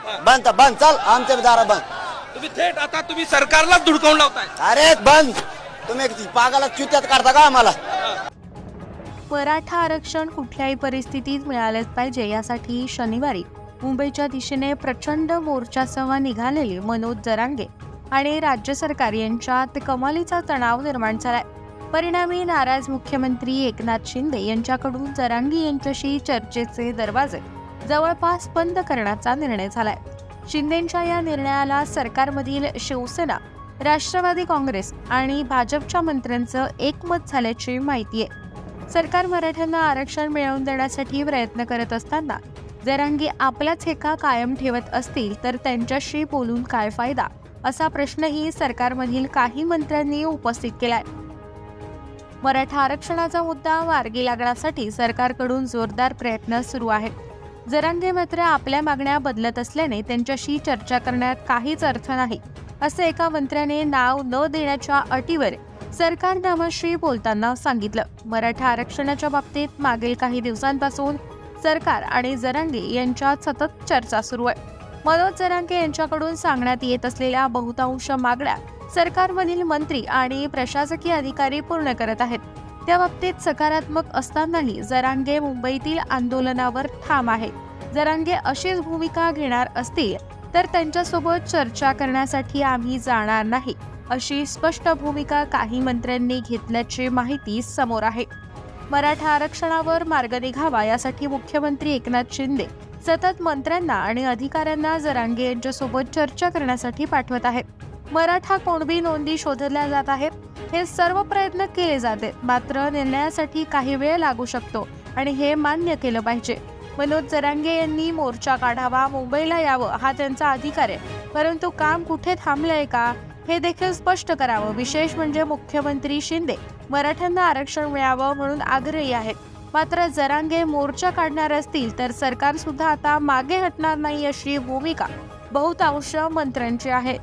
बंद बंद चल आमचे दारा बंद. तुम्ही थेट आता तुम्ही सरकारलाच धुडकावून लावताय. अरे बंद तुम्ही पागाला चुत्यात काढता का आम्हाला. मराठा आरक्षण कुठल्याही परिस्थितीत मिळालेच पाहिजे यासाठी शनिवारी मुंबईच्या दिशेने प्रचंड मोर्चासह निघालेले मनोज जरांगे आणि राज्य सरकार यांच्यात कमालीचा तणाव निर्माण झालाय. परिणामी नाराज मुख्यमंत्री एकनाथ शिंदे यांच्याकडून जरांगे यांच्याशी चर्चेचे दरवाजे जवळपास बंद करण्याचा निर्णय झालाय. शिंदेंच्या या निर्णयाला सरकारमधील शिवसेना, राष्ट्रवादी काँग्रेस आणि भाजपच्या मंत्र्यांचं एकमत झाल्याची माहिती आहे. सरकार मराठ्यांना आरक्षण मिळवून देण्यासाठी प्रयत्न करत असताना जरांगे आपल्याच हेका कायम ठेवत असतील तर त्यांच्याशी बोलून काय फायदा, असा प्रश्नही सरकारमधील काही मंत्र्यांनी उपस्थित केलाय. मराठा आरक्षणाचा मुद्दा मार्गी लागण्यासाठी सरकारकडून जोरदार प्रयत्न सुरू आहेत. जरांगे मात्र आपल्या मागण्या बदलत असल्याने त्यांच्याशी चर्चा करण्यात काहीच अर्थ नाही, असे एका मंत्र्याने नाव न देण्याच्या अटीवर सरकारनामाशी बोलताना सांगितलं. मराठा आरक्षणाच्या बाबतीत मागील काही दिवसांपासून सरकार आणि जरांगे यांच्यात सतत चर्चा सुरू आहे. मनोज जरांगे यांच्याकडून सांगण्यात येत असलेल्या बहुतांश मागण्या सरकारमधील मंत्री आणि प्रशासकीय अधिकारी पूर्ण करत आहेत. त्या बाबतीत सकारात्मक असतानाही जरांगे मुंबईतील आंदोलनावर ठाम आहे. जरांगे अशीच भूमिका घेणार असतील तर त्यांच्यासोबत चर्चा करण्यासाठी आम्ही जाणार नाही, अशी स्पष्ट भूमिका काही मंत्र्यांनी घेतल्याची माहिती समोर आहे. मराठा आरक्षणावर मार्ग निघावा यासाठी मुख्यमंत्री एकनाथ शिंदे सतत मंत्र्यांना आणि अधिकाऱ्यांना जरांगे यांच्यासोबत चर्चा करण्यासाठी पाठवत आहेत. मराठा कुणबी नोंदी शोधल्या जात आहेत. हे सर्व प्रयत्न केले जाते, मात्र निर्णयासाठी काही वेळ लागू शकतो आणि हे मान्य केलं पाहिजे. मनोज जरांगे यांनी मोर्चा काढावा, मुंबईला यावं हा त्यांचा अधिकार आहे, परंतु काम कुठे थांबलंय का हे देखील स्पष्ट करावं. विशेष म्हणजे मुख्यमंत्री शिंदे मराठ्यांना आरक्षण मिळावं म्हणून आग्रही आहेत, मात्र जरांगे मोर्चा काढणार असतील तर सरकार सुद्धा आता मागे हटणार नाही, अशी भूमिका बहुतांश मंत्र्यांची आहे.